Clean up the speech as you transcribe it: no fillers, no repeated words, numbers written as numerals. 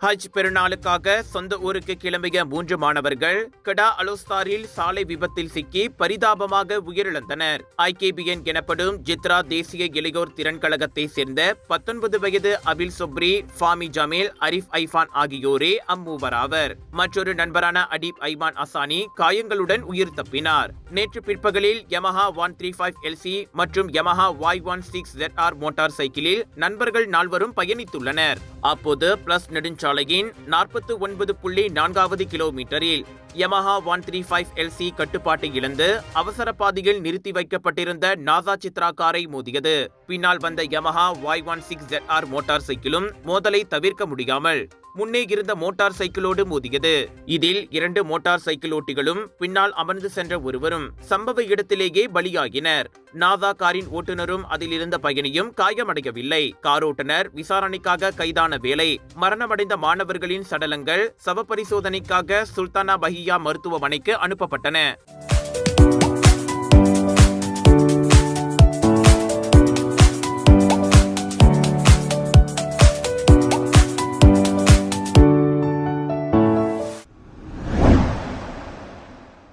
ஹஜ் பெருநாளுக்காக சொந்த ஊருக்கு கிளம்பிய 3 மாணவர்கள் கடா அலோஸ்தாரில் சாலை விபத்தில் சிக்கி பரிதாபமாக உயிரிழந்தனர். ஐகேபிஎன் எனப்படும் ஜித்ரா தேசிய இளையோர் திறன் கழகத்தை சேர்ந்த 19 வயது அபில் சொப்ரி, ஃபாமி ஜமீல், அரிஃப் ஐஃபான் ஆகியோரே அம்மூவராவர். மற்றொரு நண்பரான அடீப் ஐமான் அசானி காயங்களுடன் உயிர் தப்பினார். நேற்று பிற்பகலில் யமஹா 135LC மற்றும் யமஹா Y16ZR மோட்டார் சைக்கிளில் நண்பர்கள் 4 பயணித்துள்ளனர். அப்போது பிளஸ் நெடுஞ்சாலையின் 49.4வது கிலோமீட்டரில் யமஹா 135LC கட்டுப்பாட்டை இழந்து அவசர பாதையில் நிறுத்தி வைக்கப்பட்டிருந்த நாசா சித்ரா காரை மோதியது. பின்னால் வந்த யமஹா Y16ZR மோட்டார் சைக்கிளும் மோதலை தவிர்க்க முடியாமல் முன்னே இருந்த மோட்டார் சைக்கிளோடு மோதியது. இதில் 2 மோட்டார் சைக்கிள் ஓட்டிகளும் பின்னால் அமர்ந்து சென்ற ஒருவரும் சம்பவ இடத்திலேயே பலியாகினர். நாசா காரின் ஓட்டுநரும் அதில் இருந்த பயணியும் காயமடையவில்லை. கார் ஓட்டுநர் விசாரணைக்காக கைதான வேளை மரணமடைந்த மாணவர்களின் சடலங்கள் சவ பரிசோதனைக்காக சுல்தானா பஹியா மருத்துவமனைக்கு அனுப்பப்பட்டன.